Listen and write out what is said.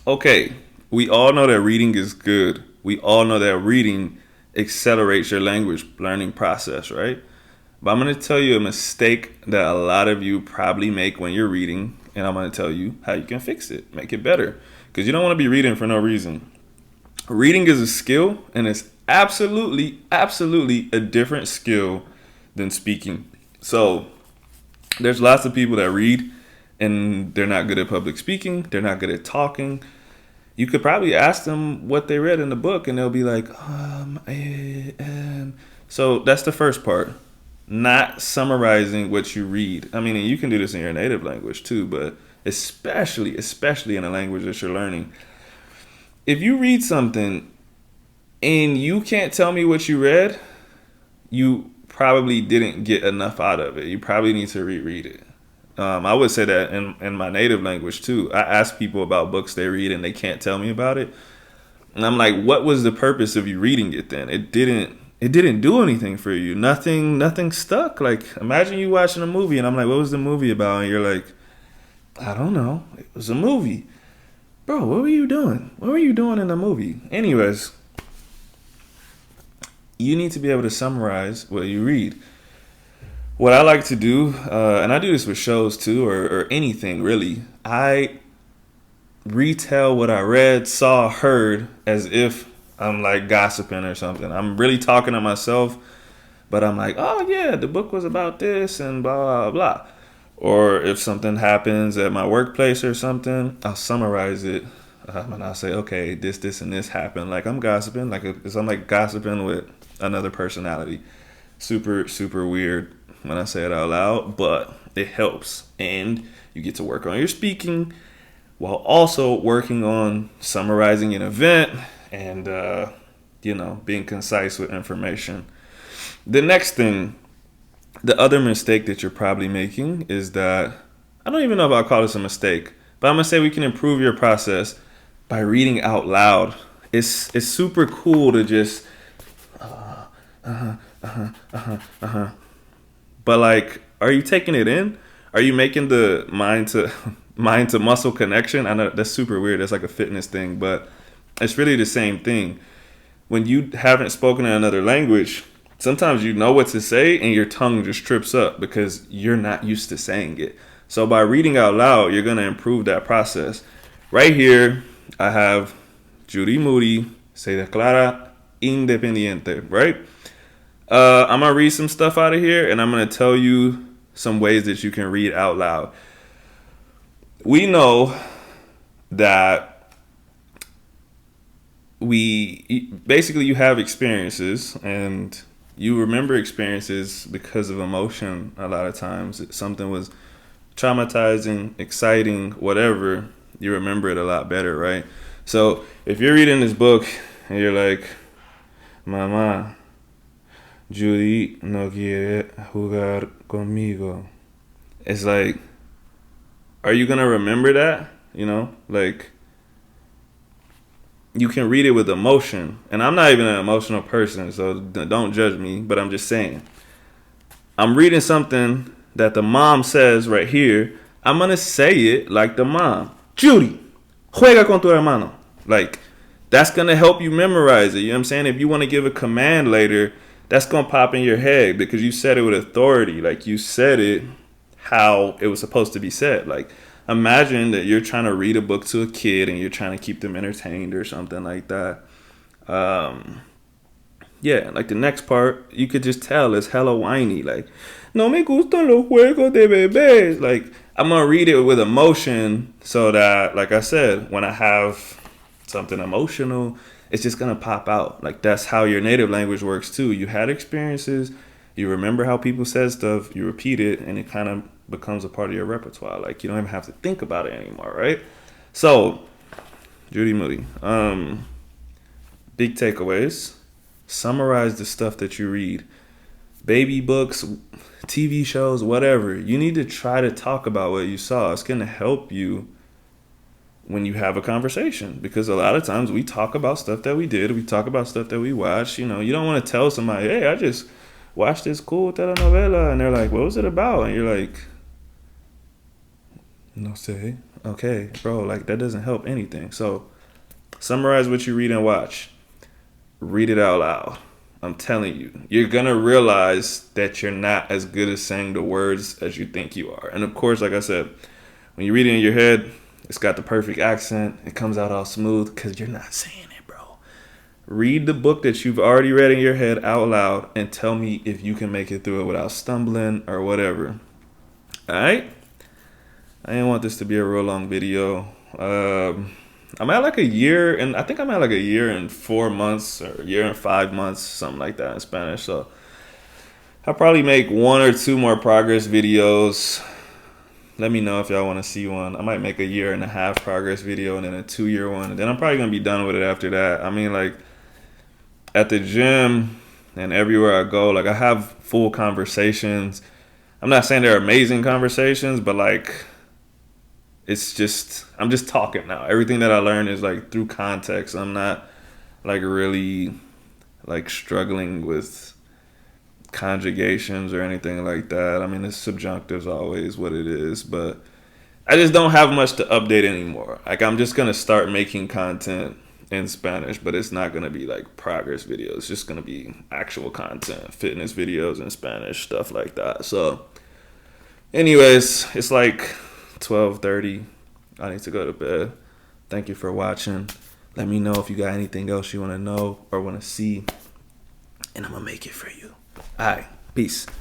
Okay, we all know that reading is good. We all know that reading accelerates your language learning process, right? But I'm going to tell you a mistake that a lot of you probably make when you're reading, and I'm going to tell you how you can fix it, make it better. Because you don't want to be reading for no reason. Reading is a skill, and it's absolutely a different skill than speaking. So there's lots of people that read, and they're not good at public speaking. They're not good at talking. You could probably ask them what they read in the book, and they'll be like, So that's the first part. Not summarizing what you read. I mean, and you can do this in your native language too, but especially in a language that you're learning. If you read something and you can't tell me what you read, you probably didn't get enough out of it. You probably need to reread it. I would say that in my native language too. I ask people about books they read and they can't tell me about it. And I'm like, what was the purpose of you reading it then? It didn't do anything for you. Nothing stuck. Like, imagine you watching a movie and I'm like, what was the movie about? And you're like, I don't know. It was a movie. Bro, what were you doing? What were you doing in the movie? Anyways, you need to be able to summarize what you read. What I like to do, and I do this with shows too, or anything really, I retell what I read, saw, heard as if I'm like gossiping or something. I'm really talking to myself, but I'm like, oh yeah, the book was about this and blah, blah, blah. Or if something happens at my workplace or something, I'll summarize it. And I'll say, okay, this, and this happened. Like I'm gossiping, I'm like gossiping with another personality. Super weird when I say it out loud, but it helps. And you get to work on your speaking while also working on summarizing an event and, being concise with information. The next thing, the other mistake that you're probably making is that, I don't even know if I'll call this a mistake, but I'm going to say we can improve your process by reading out loud. It's super cool to just, But like, are you taking it in? Are you making the mind to muscle connection? I know that's super weird. That's like a fitness thing, but it's really the same thing. When you haven't spoken in another language, sometimes you know what to say and your tongue just trips up because you're not used to saying it. So by reading out loud, you're going to improve that process. Right here, I have Judy Moody se declara independiente, right? I'm going to read some stuff out of here, and I'm going to tell you some ways that you can read out loud. We know that you have experiences, and you remember experiences because of emotion a lot of times. Something was traumatizing, exciting, whatever, you remember it a lot better, right? So if you're reading this book and you're like, Mama, Judy no quiere jugar conmigo. It's like, are you going to remember that? Like, you can read it with emotion. And I'm not even an emotional person, so don't judge me, but I'm just saying. I'm reading something that the mom says right here. I'm going to say it like the mom. Judy, juega con tu hermano. Like, that's going to help you memorize it. You know what I'm saying? If you want to give a command later, that's going to pop in your head because you said it with authority. Like, you said it how it was supposed to be said. Like, imagine that you're trying to read a book to a kid and you're trying to keep them entertained or something like that. Like the next part, you could just tell it's hella whiny. Like, no me gustan los juegos de bebés. Like, I'm going to read it with emotion so that, like I said, when I have something emotional, it's just going to pop out. Like, that's how your native language works too. You had experiences, you remember how people said stuff, you repeat it, and it kind of becomes a part of your repertoire. Like, you don't even have to think about it anymore, right? So, Judy Moody, big takeaways. Summarize the stuff that you read. Baby books, TV shows, whatever. You need to try to talk about what you saw. It's going to help you when you have a conversation, because a lot of times we talk about stuff that we did, we talk about stuff that we watched. You don't want to tell somebody, hey, I just watched this cool telenovela, and they're like, what was it about? And you're like, no sé. Okay, bro, like that doesn't help anything. So summarize what you read and watch. Read it out loud. I'm telling you, you're gonna realize that you're not as good at saying the words as you think you are. And of course, like I said, when you read it in your head, it's got the perfect accent. It comes out all smooth because you're not saying it, bro. Read the book that you've already read in your head out loud and tell me if you can make it through it without stumbling or whatever. All right? I didn't want this to be a real long video. I'm at like a year, and I think I'm at like a year and 4 months or a year and 5 months, something like that in Spanish. So I'll probably make one or two more progress videos. Let me know if y'all want to see one. I might make a year and a half progress video and then a 2 year one. And then I'm probably going to be done with it after that. I mean, like at the gym and everywhere I go, like I have full conversations. I'm not saying they're amazing conversations, but like it's just, I'm just talking now. Everything that I learned is like through context. I'm not like really like struggling with conjugations or anything like that. I mean, it's subjunctive is always what it is, but I just don't have much to update anymore. Like I'm just gonna start making content in Spanish, but it's not gonna be like progress videos. It's just gonna be actual content, fitness videos in Spanish, stuff like that. So anyways, it's like 12:30. I need to go to bed. Thank you for watching. Let me know if you got anything else you want to know or want to see, and I'm gonna make it for you. All right, peace.